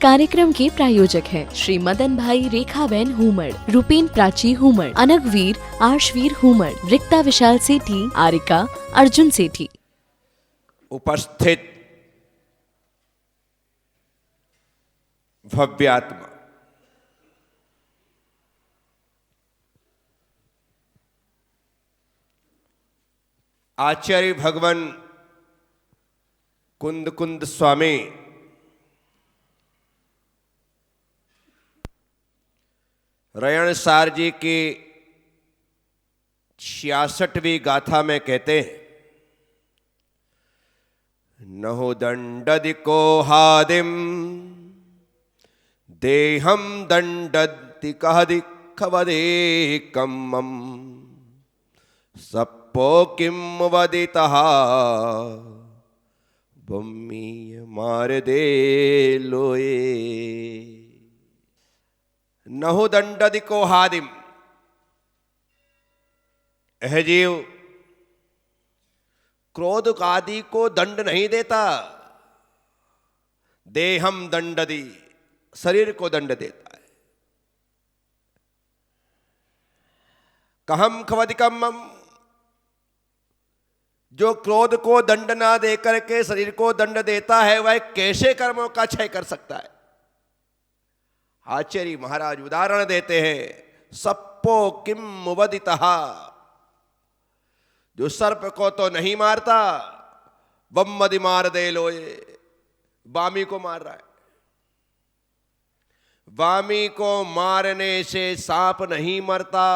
कार्यक्रम के प्रायोजक हैं श्री मदन भाई रेखाबेन हुमड़, रूपेन प्राची हुमड़, अनगवीर आर्शवीर हुमड़, रिक्ता विशाल सेठी, आरिका अर्जुन सेठी। उपस्थित भव्यात्मा, आचार्य भगवान कुंद कुंद स्वामी रयण सार जी की 66वीं गाथा में कहते हैं, नहो दंडदिको हादिम देहम दंडति कहदि खवदेकम्मम सप्पो किम वदितः बम्मी मार दे लोए। नहु दंडदिको हादिम, यह जीव क्रोध आदि को दंड नहीं देता। देहम दंडदी, शरीर को दंड देता है। कहम खवदिकम्मम, जो क्रोध को दंड ना दे करके शरीर को दंड देता है, वह कैसे कर्मों का क्षय कर सकता है। आचार्य महाराज उदाहरण देते हैं, सप्पो किम मुवदितः, जो सर्प को तो नहीं मारता, बम्मदि मार दे लोए, वामी को मार रहा है। वामी को मारने से सांप नहीं मरता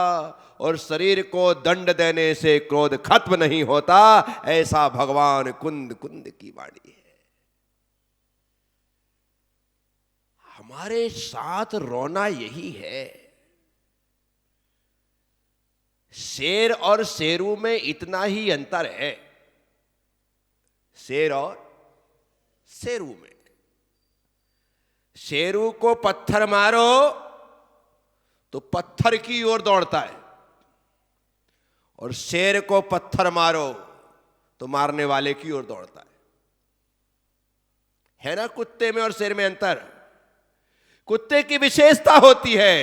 और शरीर को दंड देने से क्रोध खत्म नहीं होता, ऐसा भगवान कुंद कुंद की वाणी है। हमारे साथ रोना यही है। शेर और शेरू में इतना ही अंतर है, शेर और शेरू में। शेरू को पत्थर मारो तो पत्थर की ओर दौड़ता है, और शेर को पत्थर मारो तो मारने वाले की ओर दौड़ता है ना। कुत्ते में और शेर में अंतर। कुत्ते की विशेषता होती है,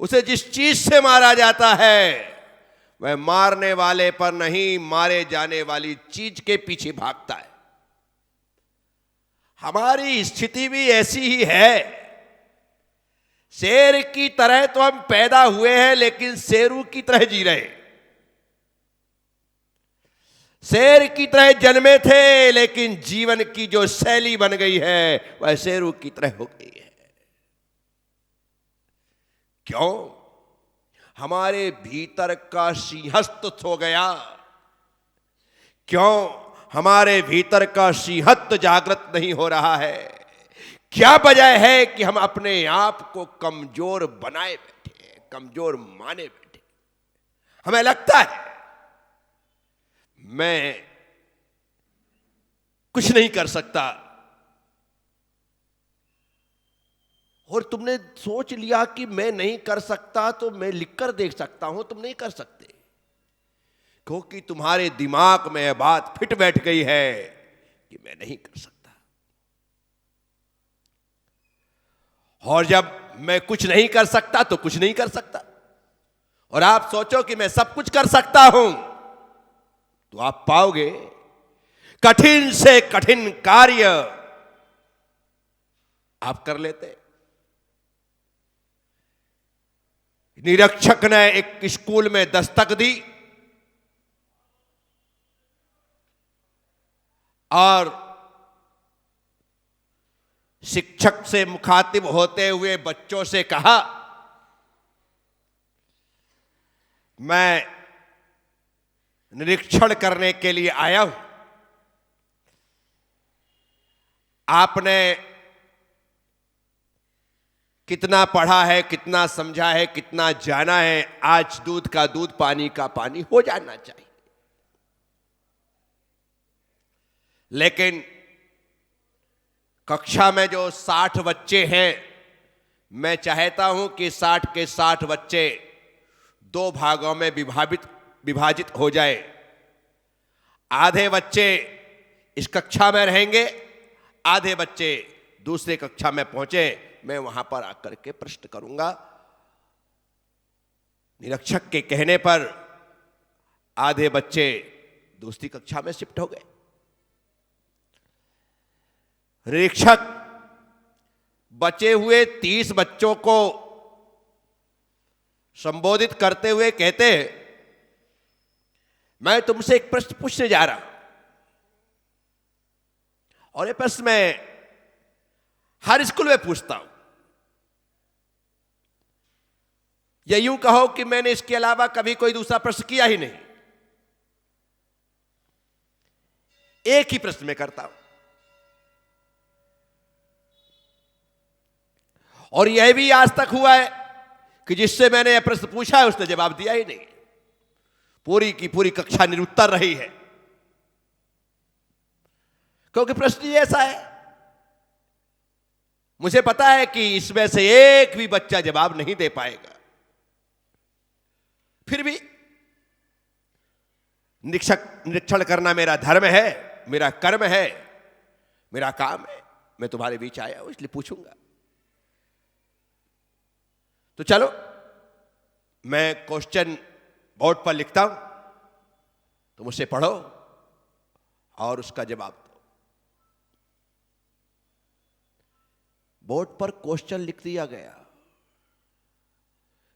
उसे जिस चीज से मारा जाता है वह मारने वाले पर नहीं, मारे जाने वाली चीज के पीछे भागता है। हमारी स्थिति भी ऐसी ही है। शेर की तरह तो हम पैदा हुए हैं, लेकिन शेरू की तरह जी रहे। शेर की तरह जन्मे थे, लेकिन जीवन की जो शैली बन गई है वह शेरू की तरह हो गई है। क्यों? हमारे भीतर का सिंहस्थ सो गया। क्यों? हमारे भीतर का सिंहत्व जागृत नहीं हो रहा है। क्या वजह है कि हम अपने आप को कमजोर बनाए बैठे हैं, कमजोर माने बैठे। हमें लगता है मैं कुछ नहीं कर सकता, और तुमने सोच लिया कि मैं नहीं कर सकता तो मैं लिखकर देख सकता हूं। तुम नहीं कर सकते, क्योंकि तुम्हारे दिमाग में यह बात फिट बैठ गई है कि मैं नहीं कर सकता। और जब मैं कुछ नहीं कर सकता तो कुछ नहीं कर सकता, और आप सोचो कि मैं सब कुछ कर सकता हूं, तो आप पाओगे कठिन से कठिन कार्य आप कर लेते। निरीक्षक ने एक स्कूल में दस्तक दी और शिक्षक से मुखातिब होते हुए बच्चों से कहा, मैं निरीक्षण करने के लिए आया हूं। आपने कितना पढ़ा है, कितना समझा है, कितना जाना है, आज दूध का दूध पानी का पानी हो जाना चाहिए। लेकिन कक्षा में जो 60 बच्चे हैं, मैं चाहता हूं कि 60 के 60 बच्चे 2 भागों में विभाजित हो जाए। आधे बच्चे इस कक्षा में रहेंगे, आधे बच्चे दूसरे कक्षा में पहुंचे, मैं वहां पर आकर के प्रश्न करूंगा। निरीक्षक के कहने पर आधे बच्चे दूसरी कक्षा में शिफ्ट हो गए। निरीक्षक बचे हुए 30 बच्चों को संबोधित करते हुए कहते हैं, मैं तुमसे एक प्रश्न पूछने जा रहा हूं, और ये प्रश्न मैं हर स्कूल में पूछता हूं, या यूं कहो कि मैंने इसके अलावा कभी कोई दूसरा प्रश्न किया ही नहीं। एक ही प्रश्न में करता हूं, और यह भी आज तक हुआ है कि जिससे मैंने यह प्रश्न पूछा है उसने जवाब दिया ही नहीं। पूरी की पूरी कक्षा निरुत्तर रही है, क्योंकि प्रश्न ही ऐसा है। मुझे पता है कि इसमें से एक भी बच्चा जवाब नहीं दे पाएगा, फिर भी निरीक्षण करना मेरा धर्म है, मेरा कर्म है, मेरा काम है। मैं तुम्हारे बीच आया हूं इसलिए पूछूंगा। तो चलो, मैं क्वेश्चन बोर्ड पर लिखता हूं, तुम उसे पढ़ो और उसका जवाब दो। बोर्ड पर क्वेश्चन लिख दिया गया,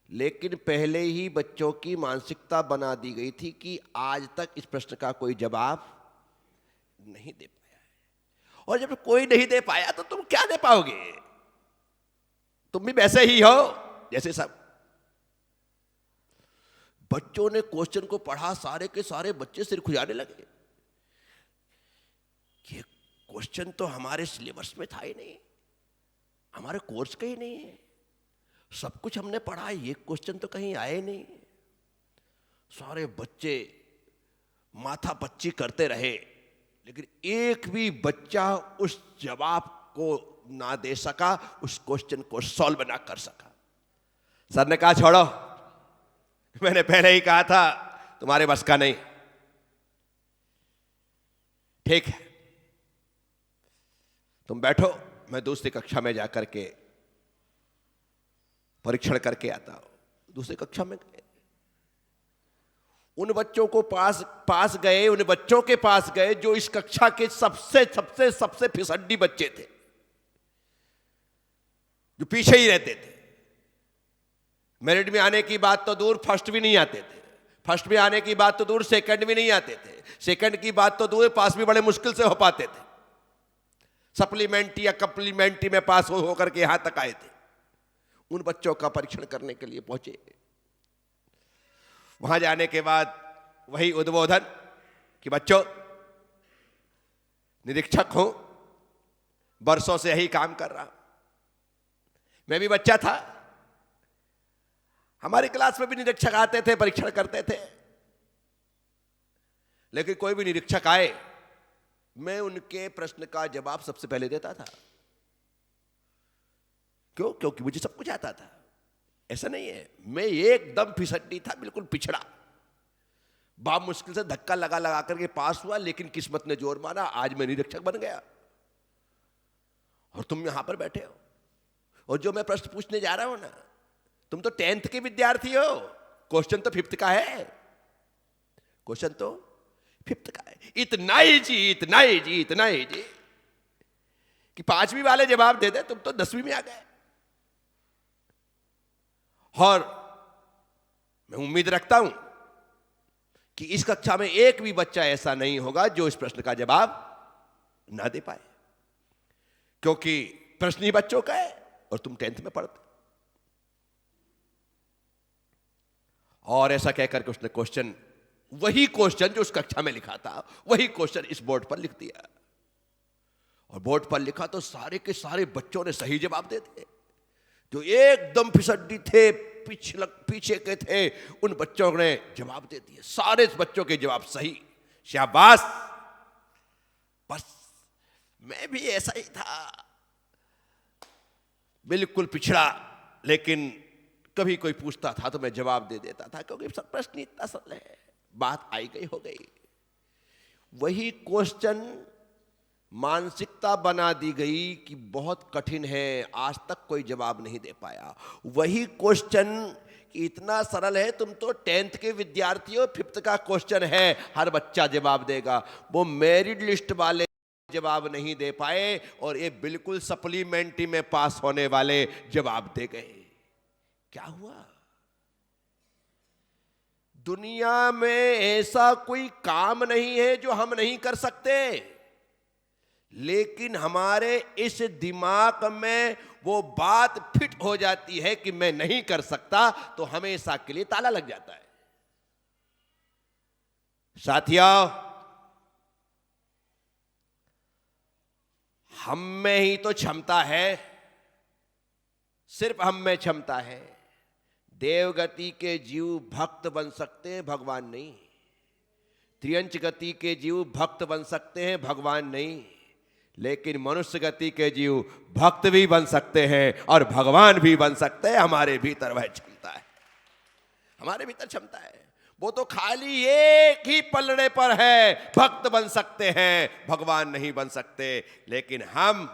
लेकिन पहले ही बच्चों की मानसिकता बना दी गई थी कि आज तक इस प्रश्न का कोई जवाब नहीं दे पाया है, और जब कोई नहीं दे पाया तो तुम क्या दे पाओगे? तुम भी वैसे ही हो जैसे सब। बच्चों ने क्वेश्चन को पढ़ा, सारे के सारे बच्चे सिर खुजाने लगे। ये क्वेश्चन तो हमारे सिलेबस में था ही नहीं, हमारे कोर्स का ही नहीं है। सब कुछ हमने पढ़ा, ये क्वेश्चन तो कहीं आए नहीं। सारे बच्चे माथा पच्ची करते रहे, लेकिन एक भी बच्चा उस जवाब को ना दे सका, उस क्वेश्चन को सॉल्व ना कर सका। सर ने कहा, छोड़ो, मैंने पहले ही कहा था तुम्हारे बस का नहीं। ठीक है, तुम बैठो, मैं दूसरी कक्षा में जाकर के परीक्षण करके आता हूं। दूसरी कक्षा में गए, उन बच्चों को पास गए, उन बच्चों के पास गए जो इस कक्षा के सबसे सबसे सबसे फिसड्डी बच्चे थे, जो पीछे ही रहते थे। मेरिट में आने की बात तो दूर, फर्स्ट भी नहीं आते थे। फर्स्ट में आने की बात तो दूर, सेकंड भी नहीं आते थे। सेकंड की बात तो दूर, पास भी बड़े मुश्किल से हो पाते थे। सप्लीमेंट्री या कम्प्लीमेंट्री में पास होकर के यहां तक आए थे। उन बच्चों का परीक्षण करने के लिए पहुंचे। वहां जाने के बाद वही उद्बोधन कि बच्चों, निरीक्षक हूं, बरसों से यही काम कर रहा हूं। मैं भी बच्चा था, हमारी क्लास में भी निरीक्षक आते थे, परीक्षण करते थे, लेकिन कोई भी निरीक्षक आए, मैं उनके प्रश्न का जवाब सबसे पहले देता था। क्यों? क्योंकि मुझे सब कुछ आता था। ऐसा नहीं है, मैं एकदम फिसड्डी था, बिल्कुल पिछड़ा। बाप मुश्किल से धक्का लगा लगा करके पास हुआ, लेकिन किस्मत ने जोर मारा, आज मैं निरीक्षक बन गया। और तुम यहां पर बैठे हो, और जो मैं प्रश्न पूछने जा रहा हूं ना, तुम तो 10th के विद्यार्थी हो, क्वेश्चन तो 5th का है। क्वेश्चन तो 5th का है। इतना इजी, इतना इजी, इतना इजी कि 5वीं वाले जवाब दे दे, तुम तो 10वीं में आ गए। और मैं उम्मीद रखता हूं कि इस कक्षा में एक भी बच्चा ऐसा नहीं होगा जो इस प्रश्न का जवाब ना दे पाए, क्योंकि प्रश्न ही बच्चों का है और तुम 10th में पढ़ते। और ऐसा कहकर के उसने क्वेश्चन, वही क्वेश्चन जो उस कक्षा में लिखा था, वही क्वेश्चन इस बोर्ड पर लिख दिया। और बोर्ड पर लिखा तो सारे के सारे बच्चों ने सही जवाब दे दिए। जो एकदम फिसड्डी थे, पीछे के थे, उन बच्चों ने जवाब दे दिए। सारे बच्चों के जवाब सही। शाबाश। बस मैं भी ऐसा ही था, बिल्कुल पिछड़ा, लेकिन कभी कोई पूछता था तो मैं जवाब दे देता था, क्योंकि सब प्रश्न इतना सरल है। बात आई गई हो गई। वही क्वेश्चन मानसिकता बना दी गई कि बहुत कठिन है, आज तक कोई जवाब नहीं दे पाया। वही क्वेश्चन इतना सरल है, तुम तो 10th के विद्यार्थी हो, 5th का क्वेश्चन है, हर बच्चा जवाब देगा। वो मेरिट लिस्ट वाले जवाब नहीं दे पाए और ये बिल्कुल सप्लीमेंट्री में पास होने वाले जवाब दे गए। क्या हुआ? दुनिया में ऐसा कोई काम नहीं है जो हम नहीं कर सकते, लेकिन हमारे इस दिमाग में वो बात फिट हो जाती है कि मैं नहीं कर सकता, तो हमेशा के लिए ताला लग जाता है। साथियों, हम में ही तो क्षमता है, सिर्फ हम में क्षमता है। देवगति के जीव भक्त बन सकते हैं, भगवान नहीं। त्रियंच गति के जीव भक्त बन सकते हैं, भगवान नहीं। लेकिन मनुष्य गति के जीव भक्त भी बन सकते हैं और भगवान भी बन सकते हैं। हमारे भीतर वह क्षमता है, हमारे भीतर क्षमता है। वो तो खाली एक ही पलड़े पर है, भक्त बन सकते हैं, भगवान नहीं बन सकते। लेकिन हम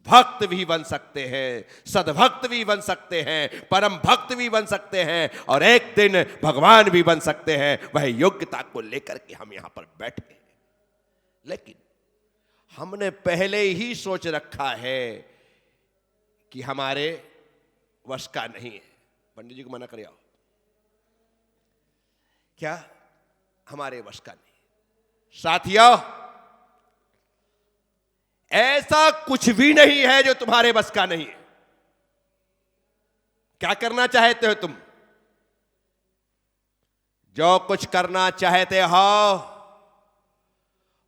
भक्त भी बन सकते हैं, सद्भक्त भी बन सकते हैं, परम भक्त भी बन सकते हैं और एक दिन भगवान भी बन सकते हैं। वह योग्यता को लेकर के हम यहां पर बैठे हैं। लेकिन हमने पहले ही सोच रखा है कि हमारे वश का नहीं है। पंडित जी को मना कर आओ, क्या हमारे वश का नहीं? साथियों, ऐसा कुछ भी नहीं है जो तुम्हारे बस का नहीं है। क्या करना चाहते हो तुम? जो कुछ करना चाहते हो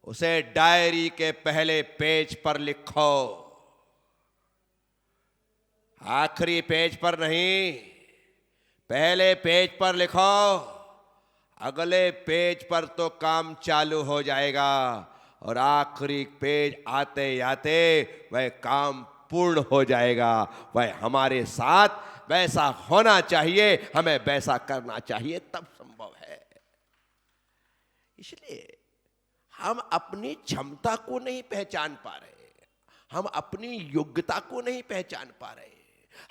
उसे डायरी के पहले पेज पर लिखो, आखिरी पेज पर नहीं, पहले पेज पर लिखो। अगले पेज पर तो काम चालू हो जाएगा और आखिरी पेज आते आते वह काम पूर्ण हो जाएगा। वह हमारे साथ वैसा होना चाहिए, हमें वैसा करना चाहिए, तब संभव है। इसलिए हम अपनी क्षमता को नहीं पहचान पा रहे, हम अपनी योग्यता को नहीं पहचान पा रहे,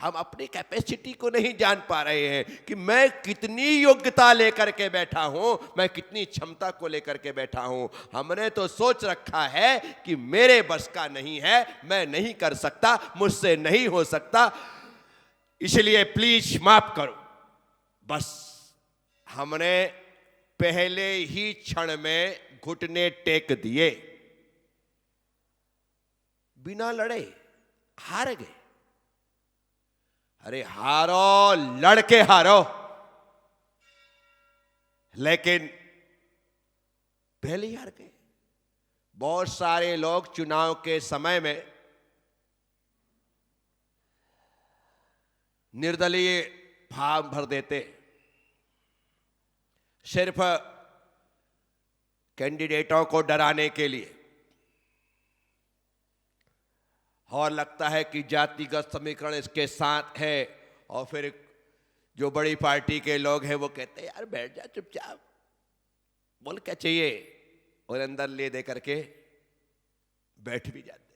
हम अपनी कैपेसिटी को नहीं जान पा रहे हैं कि मैं कितनी योग्यता लेकर के बैठा हूं, मैं कितनी क्षमता को लेकर के बैठा हूं। हमने तो सोच रखा है कि मेरे बस का नहीं है, मैं नहीं कर सकता, मुझसे नहीं हो सकता, इसलिए प्लीज माफ करो। बस हमने पहले ही क्षण में घुटने टेक दिए, बिना लड़े हार गए। अरे हारो, लड़के हारो, लेकिन पहले ही हार गए। बहुत सारे लोग चुनाव के समय में निर्दलीय फॉर्म भर देते, सिर्फ कैंडिडेटों को डराने के लिए, और लगता है कि जातिगत समीकरण इसके साथ है। और फिर जो बड़ी पार्टी के लोग हैं वो कहते हैं यार बैठ जा चुपचाप, बोल क्या चाहिए, और अंदर ले दे करके बैठ भी जाते।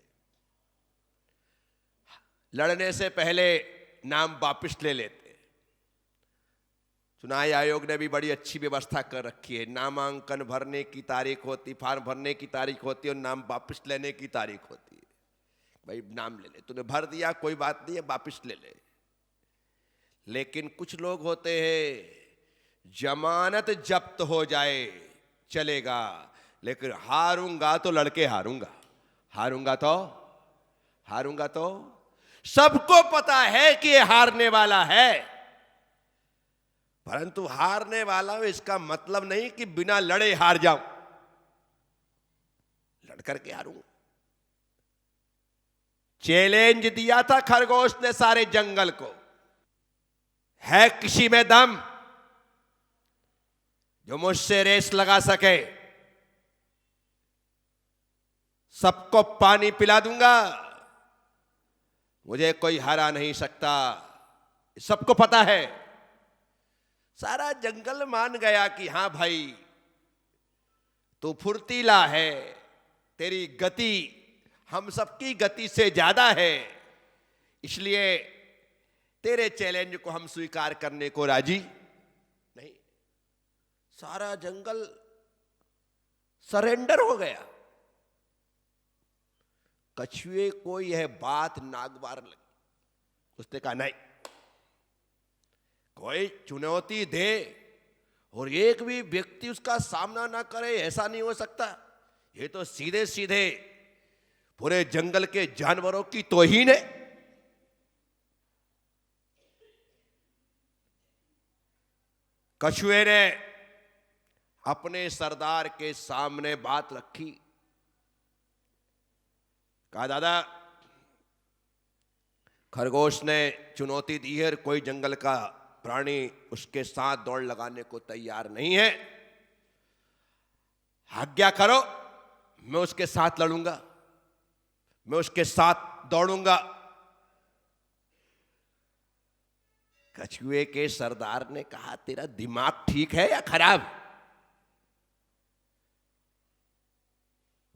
लड़ने से पहले नाम वापिस ले लेते। चुनाव आयोग ने भी बड़ी अच्छी व्यवस्था कर रखी है, नामांकन भरने की तारीख होती, फॉर्म भरने की तारीख होती है और नाम वापिस लेने की तारीख होती है। भाई नाम ले ले, तूने भर दिया कोई बात नहीं है, वापिस ले ले। लेकिन कुछ लोग होते हैं जमानत जब्त हो जाए चलेगा, लेकिन हारूंगा तो लड़के हारूंगा, हारूंगा तो सबको पता है कि ये हारने वाला है, परंतु हारने वाला हूं इसका मतलब नहीं कि बिना लड़े हार जाऊं, लड़ करके हारूंगा। चैलेंज दिया था खरगोश ने सारे जंगल को, है किसी में दम जो मुझसे रेस लगा सके? सबको पानी पिला दूंगा, मुझे कोई हरा नहीं सकता, सबको पता है। सारा जंगल मान गया कि हां भाई तू फुर्तीला है, तेरी गति हम सबकी गति से ज्यादा है, इसलिए तेरे चैलेंज को हम स्वीकार करने को राजी नहीं। सारा जंगल सरेंडर हो गया। कछुए को यह बात नागवार लगी। उसने कहा नहीं, कोई चुनौती दे और एक भी व्यक्ति उसका सामना ना करे, ऐसा नहीं हो सकता। ये तो सीधे सीधे पूरे जंगल के जानवरों की तौहीन है। कछुए ने अपने सरदार के सामने बात रखी। कहा दादा, खरगोश ने चुनौती दी है, कोई जंगल का प्राणी उसके साथ दौड़ लगाने को तैयार नहीं है। आज्ञा करो, मैं उसके साथ लड़ूंगा, मैं उसके साथ दौड़ूंगा। कछुए के सरदार ने कहा, तेरा दिमाग ठीक है या खराब?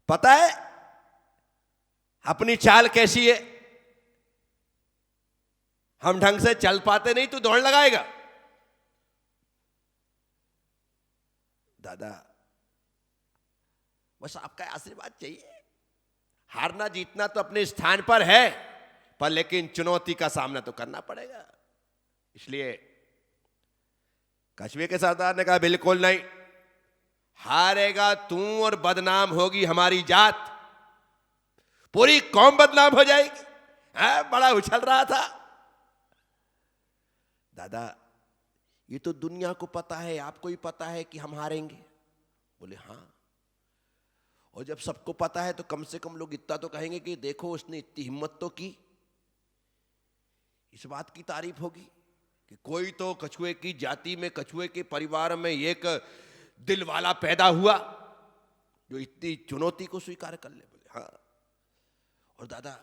पता है अपनी चाल कैसी है? हम ढंग से चल पाते नहीं, तू दौड़ लगाएगा। दादा, बस आपका आशीर्वाद चाहिए। हारना जीतना तो अपने स्थान पर है, पर लेकिन चुनौती का सामना तो करना पड़ेगा। इसलिए कछुए के सरदार ने कहा, बिल्कुल नहीं, हारेगा तू और बदनाम होगी हमारी जात, पूरी कौम बदनाम हो जाएगी। बड़ा उछल रहा था। दादा, ये तो दुनिया को पता है, आपको ही पता है कि हम हारेंगे। बोले हाँ, और जब सबको पता है तो कम से कम लोग इतना तो कहेंगे कि देखो उसने इतनी हिम्मत तो की। इस बात की तारीफ होगी कि कोई तो कछुए की जाति में, कछुए के परिवार में एक दिल वाला पैदा हुआ जो इतनी चुनौती को स्वीकार कर ले। बोले हाँ। और दादा,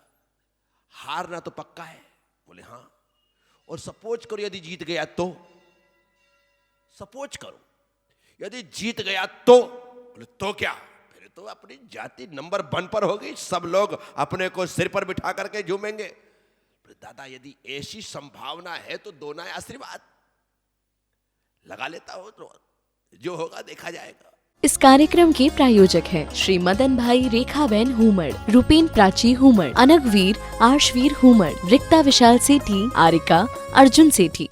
हारना तो पक्का है? बोले हाँ। और सपोज करो यदि जीत गया तो? सपोज करो यदि जीत गया तो? बोले तो क्या? फिर तो अपनी जाति नंबर 1 पर होगी, सब लोग अपने को सिर पर बिठा करके झूमेंगे। दादा, यदि ऐसी संभावना है तो दो ना आशीर्वाद, लगा लेता हो तो जो होगा देखा जाएगा। इस कार्यक्रम के प्रायोजक हैं श्री मदन भाई रेखाबेन हुमड़, रूपेन प्राची हुमड़, अनगवीर आर्शवीर हुमड़, रिक्ता विशाल सेठी, आरिका अर्जुन सेठी।